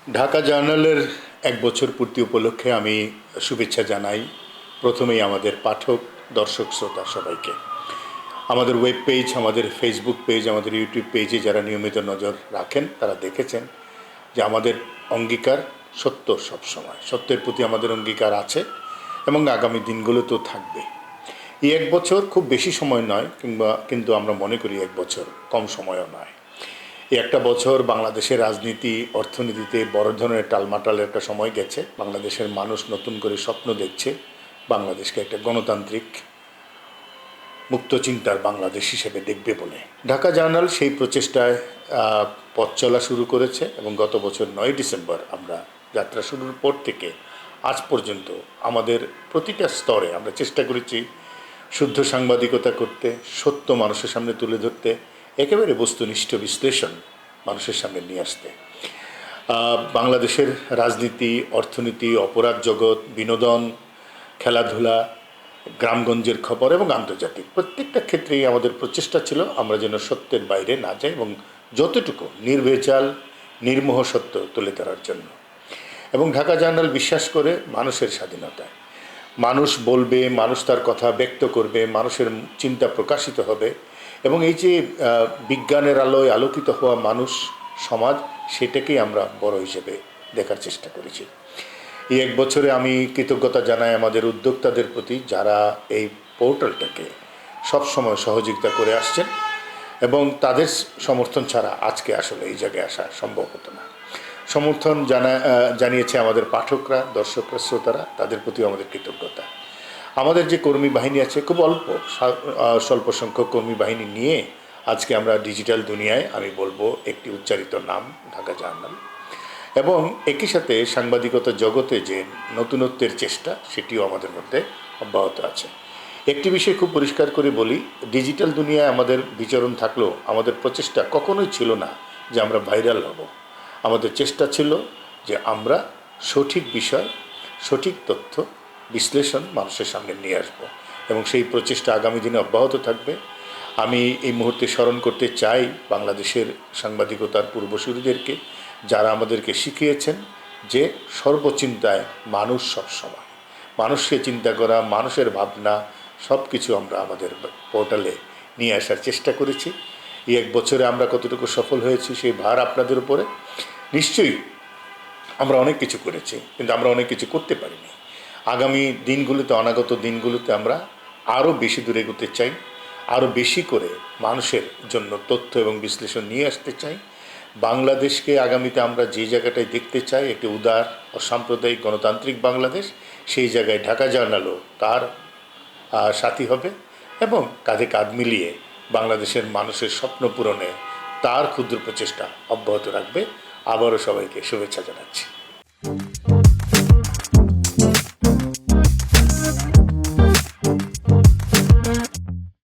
ঢাকা জার্নালের ১ বছর পূর্তি উপলক্ষে আমি শুভেচ্ছা জানাই প্রথমেই আমাদের পাঠক, দর্শক, শ্রোতা সবাইকে। আমাদের ওয়েব পেজ, আমাদের ফেসবুক পেজ, আমাদের ইউটিউব পেজে যারা নিয়মিত নজর রাখেন তারা দেখেছেন যে আমাদের অঙ্গীকার সত্য। সবসময় সত্যের প্রতি আমাদের অঙ্গীকার আছে এবং আগামী দিনগুলোতেও থাকবে। এই ১ বছর খুব বেশি সময় নয়, কিন্তু আমরা মনে করি ১ বছর কম সময়ও নয়। এই একটা বছর বাংলাদেশের রাজনীতি, অর্থনীতিতে বড় ধরনের টালমাটালের একটা সময় গেছে। বাংলাদেশের মানুষ নতুন করে স্বপ্ন দেখছে বাংলাদেশকে একটা গণতান্ত্রিক মুক্ত চিন্তার বাংলাদেশ হিসেবে দেখবে বলে। ঢাকা জার্নাল সেই প্রচেষ্টায় পথ চলা শুরু করেছে এবং গত বছর ৯ ডিসেম্বর আমরা যাত্রা শুরুর পর থেকে আজ পর্যন্ত আমাদের প্রতিটা স্তরে আমরা চেষ্টা করেছি শুদ্ধ সাংবাদিকতা করতে, সত্য মানুষের সামনে তুলে ধরতে, একেবারে বস্তুনিষ্ঠ বিশ্লেষণ মানুষের সামনে নিয়ে আসতে। বাংলাদেশের রাজনীতি, অর্থনীতি, অপরাধ জগৎ, বিনোদন, খেলাধুলা, গ্রামগঞ্জের খবর এবং আন্তর্জাতিক প্রত্যেকটা ক্ষেত্রেই আমাদের প্রচেষ্টা ছিল আমরা যেন সত্যের বাইরে না যাই এবং যতটুকু নির্ভেজাল, নির্মোহ সত্য তুলে ধরার জন্য। এবং ঢাকা জার্নাল বিশ্বাস করে মানুষের স্বাধীনতায়। মানুষ বলবে, মানুষ তার কথা ব্যক্ত করবে, মানুষের চিন্তা প্রকাশিত হবে এবং এই যে বিজ্ঞানের আলোয় আলোকিত হওয়া মানুষ সমাজ, সেটাকেই আমরা বড় হিসেবে দেখার চেষ্টা করেছি। এই ১ বছরে আমি কৃতজ্ঞতা জানাই আমাদের উদ্যোক্তাদের প্রতি, যারা এই পোর্টালটাকে সবসময় সহযোগিতা করে আসছেন এবং তাদের সমর্থন ছাড়া আজকে আসলে এই জায়গায় আসা সম্ভব হতো না। সমর্থন জানিয়েছে আমাদের পাঠকরা, দর্শকরা, শ্রোতারা, তাদের প্রতিও আমাদের কৃতজ্ঞতা। আমাদের যে কর্মী বাহিনী আছে, খুব স্বল্প সংখ্যক কর্মী বাহিনী নিয়ে আজকে আমরা ডিজিটাল দুনিয়ায়, আমি বলবো, একটি উচ্চারিত নাম ঢাকা জার্নাল। এবং একই সাথে সাংবাদিকতার জগতে যে নতুনত্বের চেষ্টা, সেটিও আমাদের মধ্যে অব্যাহত আছে। একটি বিষয় খুব পরিষ্কার করে বলি, ডিজিটাল দুনিয়ায় আমাদের বিচরণ থাকলেও আমাদের প্রচেষ্টা কখনোই ছিল না যে আমরা ভাইরাল হব। আমাদের চেষ্টা ছিল যে আমরা সঠিক বিষয়, সঠিক তথ্য বিশ্লেষণ মানুষের সামনে নিয়ে আসব এবং সেই প্রচেষ্টা আগামী দিনে অব্যাহত থাকবে। আমি এই মুহূর্তে স্মরণ করতে চাই বাংলাদেশের সাংবাদিকতার পূর্বসূরিদেরকে, যারা আমাদেরকে শিখিয়েছেন যে সর্বচিন্তায় মানুষ সবসময়, মানুষকে চিন্তা করা, মানুষের ভাবনা সব কিছু আমরা আমাদের পোর্টালে নিয়ে আসার চেষ্টা করেছি। এই ১ বছরে আমরা কতটুকু সফল হয়েছি সেই ভার আপনাদের উপরে। নিশ্চয়ই আমরা অনেক কিছু করেছি, কিন্তু আমরা অনেক কিছু করতে পারিনি। আগামী দিনগুলোতে, অনাগত দিনগুলোতে আমরা আরও বেশি দূরে এগোতে চাই, আরও বেশি করে মানুষের জন্য তথ্য এবং বিশ্লেষণ নিয়ে আসতে চাই। বাংলাদেশকে আগামীতে আমরা যে জায়গাটায় দেখতে চাই, একটি উদার ও সাম্প্রদায়িক গণতান্ত্রিক বাংলাদেশ, সেই জায়গায় ঢাকা জার্নালও তার সাথী হবে এবং কাঁধে কাঁধ মিলিয়ে বাংলাদেশের মানুষের স্বপ্ন পূরণে তার ক্ষুদ্র প্রচেষ্টা অব্যাহত রাখবে। আবারও সবাইকে শুভেচ্ছা জানাচ্ছি।